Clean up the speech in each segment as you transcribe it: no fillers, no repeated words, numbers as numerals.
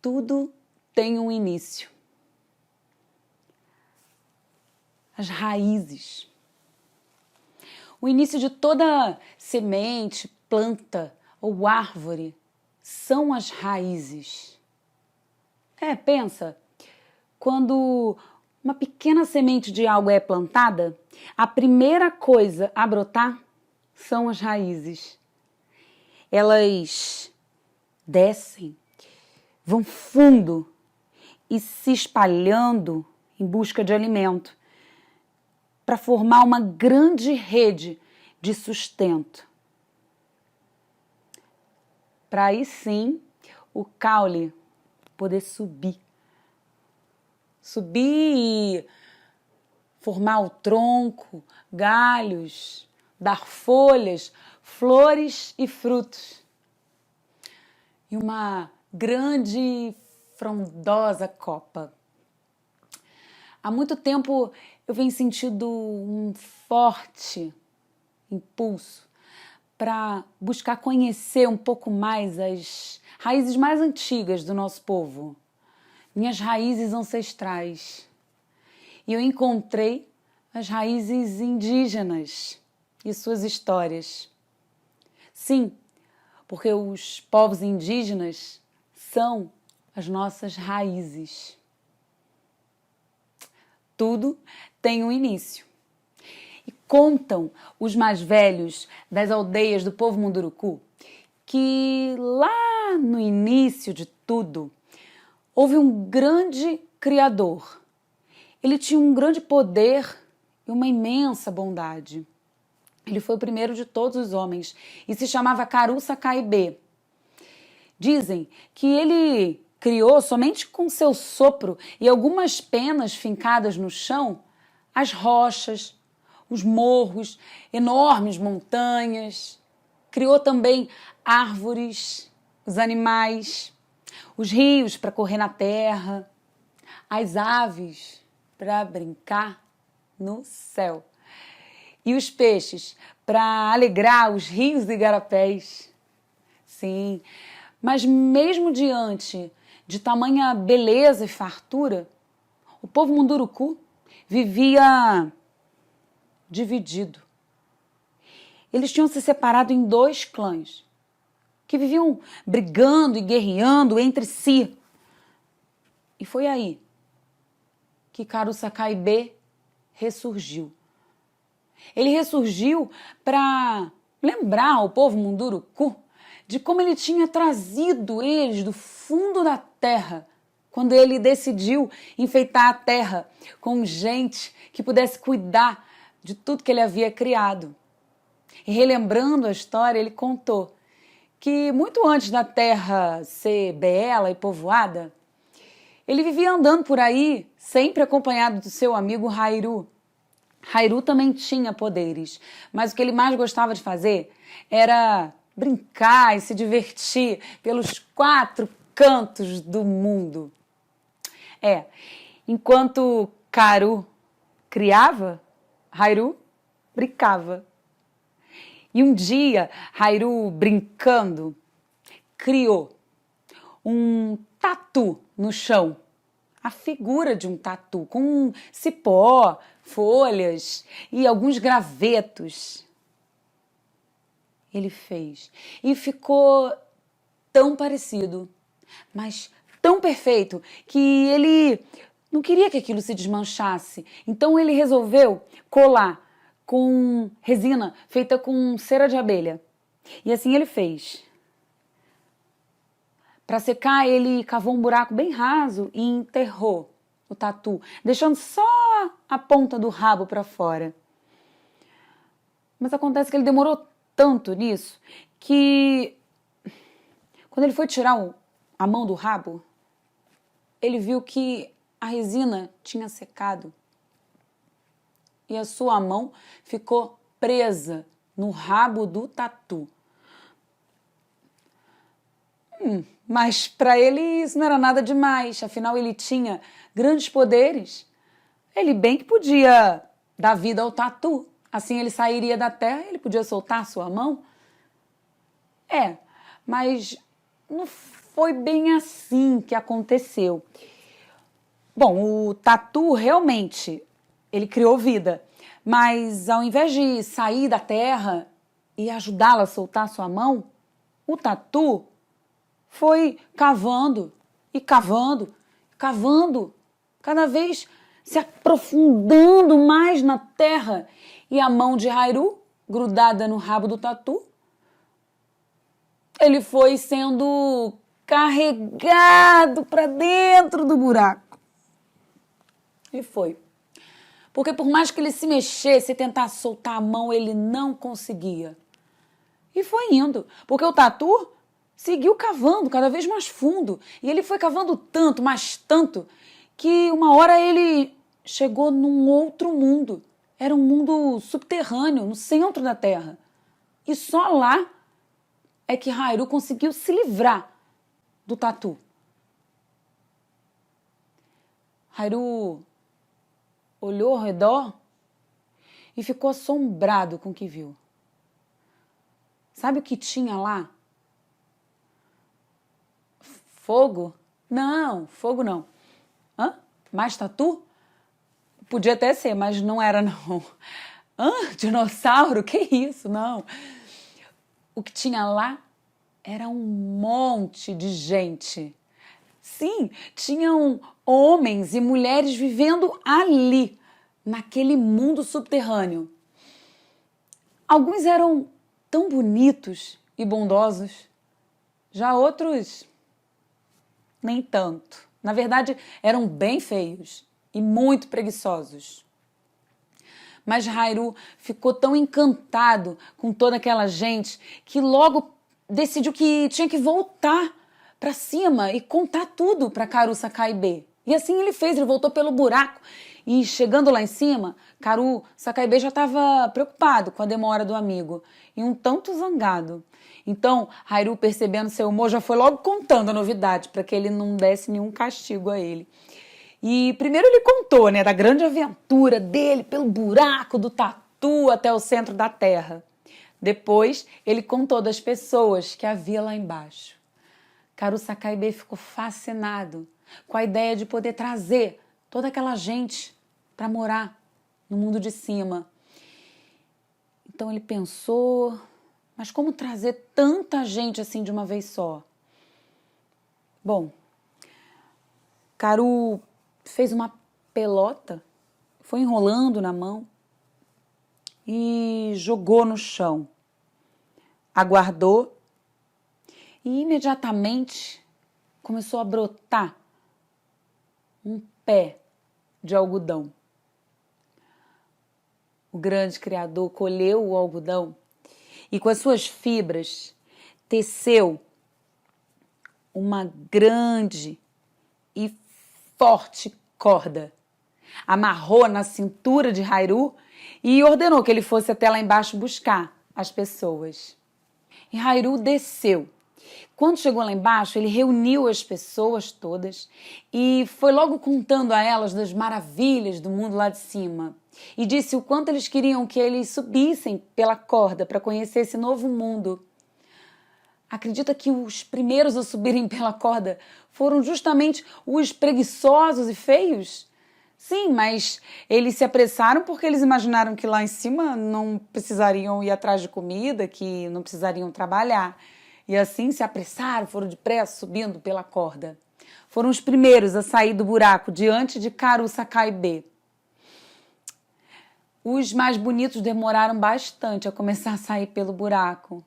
Tudo tem um início. As raízes. O início de toda semente, planta ou árvore são as raízes. Pensa, quando uma pequena semente de algo é plantada, a primeira coisa a brotar são as raízes. Elas descem, vão fundo e se espalhando em busca de alimento, para formar uma grande rede de sustento. Para aí sim o caule poder subir e formar o tronco, galhos, dar folhas, flores e frutos. E uma grande, frondosa copa. Há muito tempo eu venho sentindo um forte impulso para buscar conhecer um pouco mais as raízes mais antigas do nosso povo, minhas raízes ancestrais. E eu encontrei as raízes indígenas e suas histórias. Sim, porque os povos indígenas são as nossas raízes. Tudo tem um início. E contam os mais velhos das aldeias do povo Munduruku que lá no início de tudo houve um grande Criador. Ele tinha um grande poder e uma imensa bondade. Ele foi o primeiro de todos os homens e se chamava Karu Sakaibe. Dizem que ele criou somente com seu sopro e algumas penas fincadas no chão as rochas, os morros, enormes montanhas. Criou também árvores, os animais, os rios para correr na terra, as aves para brincar no céu e os peixes para alegrar os rios e igarapés. Sim, mas mesmo diante de tamanha beleza e fartura, o povo Munduruku vivia dividido. Eles tinham se separado em 2 clãs, que viviam brigando e guerreando entre si. E foi aí que Karu Sakaibe ressurgiu. Ele ressurgiu para lembrar ao povo Munduruku de como ele tinha trazido eles do fundo da terra, quando ele decidiu enfeitar a terra com gente que pudesse cuidar de tudo que ele havia criado. E relembrando a história, ele contou que muito antes da terra ser bela e povoada, ele vivia andando por aí, sempre acompanhado do seu amigo Hairu. Hairu também tinha poderes, mas o que ele mais gostava de fazer era brincar e se divertir pelos 4 cantos do mundo. Enquanto Karu criava, Hairu brincava. E um dia, Hairu, brincando, criou um tatu no chão, a figura de um tatu, com um cipó, folhas e alguns gravetos. Ele fez e ficou tão parecido, mas tão perfeito, que ele não queria que aquilo se desmanchasse. Então ele resolveu colar com resina feita com cera de abelha. E assim ele fez. Para secar, ele cavou um buraco bem raso e enterrou o tatu, deixando só a ponta do rabo para fora. Mas acontece que ele demorou tanto nisso que quando ele foi tirar a mão do rabo, ele viu que a resina tinha secado e a sua mão ficou presa no rabo do tatu. Mas para ele isso não era nada demais, afinal ele tinha grandes poderes. Ele bem que podia dar vida ao tatu, assim ele sairia da terra e ele podia soltar sua mão. Mas não foi bem assim que aconteceu. Bom, o tatu realmente, ele criou vida, mas ao invés de sair da terra e ajudá-la a soltar sua mão, o tatu foi cavando e cavando, cavando, cada vez se aprofundando mais na terra. E a mão de Hairu, grudada no rabo do tatu, ele foi sendo carregado para dentro do buraco. E foi. Porque por mais que ele se mexesse e tentasse soltar a mão, ele não conseguia. E foi indo, porque o tatu seguiu cavando cada vez mais fundo. E ele foi cavando tanto, mas tanto, que uma hora ele chegou num outro mundo. Era um mundo subterrâneo, no centro da Terra. E só lá é que Hairu conseguiu se livrar do tatu. Hairu olhou ao redor e ficou assombrado com o que viu. Sabe o que tinha lá? Fogo? Não, fogo não. Mais tatu? Podia até ser, mas não era não. Dinossauro? Que isso? Não. O que tinha lá era um monte de gente. Sim, tinham homens e mulheres vivendo ali, naquele mundo subterrâneo. Alguns eram tão bonitos e bondosos, já outros nem tanto. Na verdade, eram bem feios e muito preguiçosos. Mas Hairu ficou tão encantado com toda aquela gente que logo decidiu que tinha que voltar para cima e contar tudo para Karu Sakaibê. E assim ele fez, ele voltou pelo buraco. E chegando lá em cima, Karu Sakaibê já estava preocupado com a demora do amigo e um tanto zangado. Então, Hairu, percebendo seu humor, já foi logo contando a novidade para que ele não desse nenhum castigo a ele. E primeiro ele contou, da grande aventura dele pelo buraco do tatu até o centro da terra. Depois, ele contou das pessoas que havia lá embaixo. Karu Sakaibê ficou fascinado com a ideia de poder trazer toda aquela gente para morar no mundo de cima. Então ele pensou, mas como trazer tanta gente assim de uma vez só? Bom, Karu fez uma pelota, foi enrolando na mão e jogou no chão. Aguardou e imediatamente começou a brotar um pé de algodão. O grande criador colheu o algodão e com as suas fibras teceu uma grande e forte corda. Amarrou na cintura de Hairu e ordenou que ele fosse até lá embaixo buscar as pessoas. E Hairu desceu. Quando chegou lá embaixo, ele reuniu as pessoas todas e foi logo contando a elas das maravilhas do mundo lá de cima. E disse o quanto eles queriam que eles subissem pela corda para conhecer esse novo mundo. Acredita que os primeiros a subirem pela corda foram justamente os preguiçosos e feios? Sim, mas eles se apressaram porque eles imaginaram que lá em cima não precisariam ir atrás de comida, que não precisariam trabalhar. E assim se apressaram, foram depressa subindo pela corda. Foram os primeiros a sair do buraco diante de Karu Sakaibê. Os mais bonitos demoraram bastante a começar a sair pelo buraco.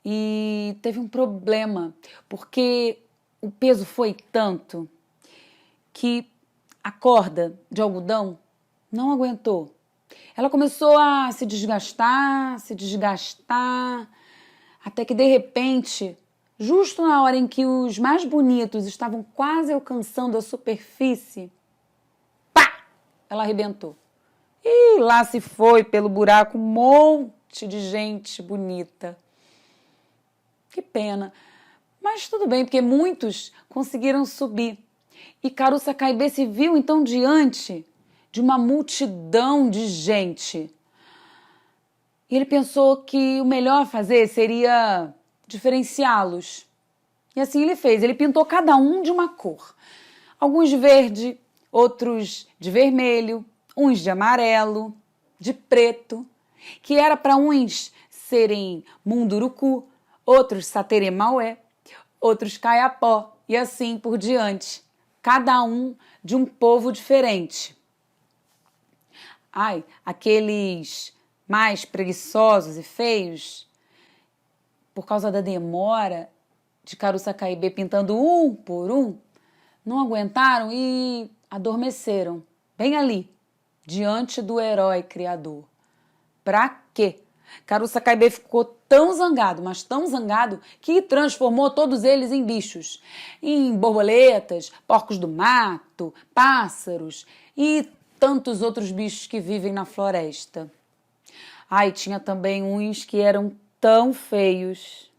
E teve um problema, porque o peso foi tanto que a corda de algodão não aguentou. Ela começou a se desgastar, até que de repente, justo na hora em que os mais bonitos estavam quase alcançando a superfície, pá! Ela arrebentou. E lá se foi pelo buraco um monte de gente bonita. Que pena. Mas tudo bem, porque muitos conseguiram subir. E Caruça-Caibê se viu então diante de uma multidão de gente. E ele pensou que o melhor a fazer seria diferenciá-los. E assim ele fez, ele pintou cada um de uma cor. Alguns de verde, outros de vermelho, uns de amarelo, de preto, que era para uns serem Munduruku, outros Sateremaué, outros Caiapó, e assim por diante, cada um de um povo diferente. Ai, aqueles mais preguiçosos e feios, por causa da demora de Caruça-Caibê pintando um por um, não aguentaram e adormeceram, bem ali, diante do herói criador. Pra quê? Caruça-Caibê ficou tão zangado, mas tão zangado, que transformou todos eles em bichos. Em borboletas, porcos do mato, pássaros e tantos outros bichos que vivem na floresta. Ai, tinha também uns que eram tão feios,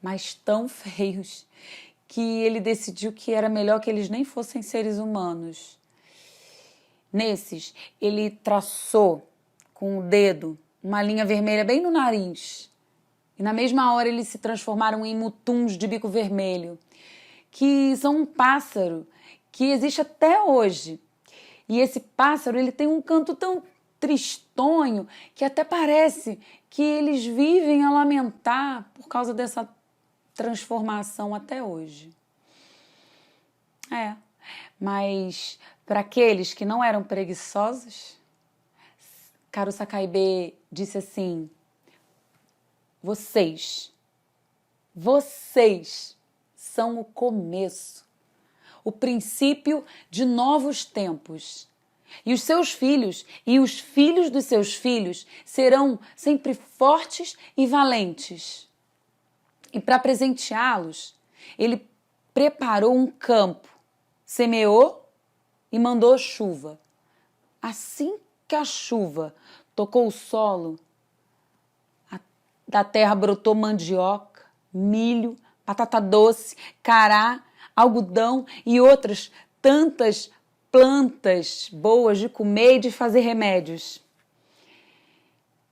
mas tão feios, que ele decidiu que era melhor que eles nem fossem seres humanos. Nesses, ele traçou com o dedo uma linha vermelha bem no nariz. E na mesma hora eles se transformaram em mutuns de bico vermelho, que são um pássaro que existe até hoje. E esse pássaro, ele tem um canto tão tristonho que até parece que eles vivem a lamentar por causa dessa transformação até hoje. Mas para aqueles que não eram preguiçosos, Caruça-Caibê disse assim: vocês são o começo, o princípio de novos tempos. E os seus filhos e os filhos dos seus filhos serão sempre fortes e valentes. E para presenteá-los, ele preparou um campo, semeou e mandou chuva. Assim que a chuva tocou o solo, da terra brotou mandioca, milho, batata doce, cará, algodão e outras tantas plantas boas de comer e de fazer remédios.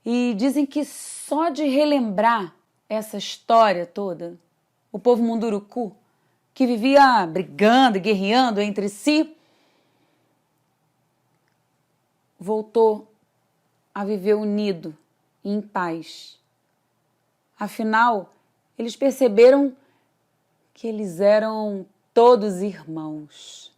E dizem que só de relembrar essa história toda, o povo Munduruku, que vivia brigando e guerreando entre si, voltou a viver unido e em paz. Afinal, eles perceberam que eles eram todos irmãos.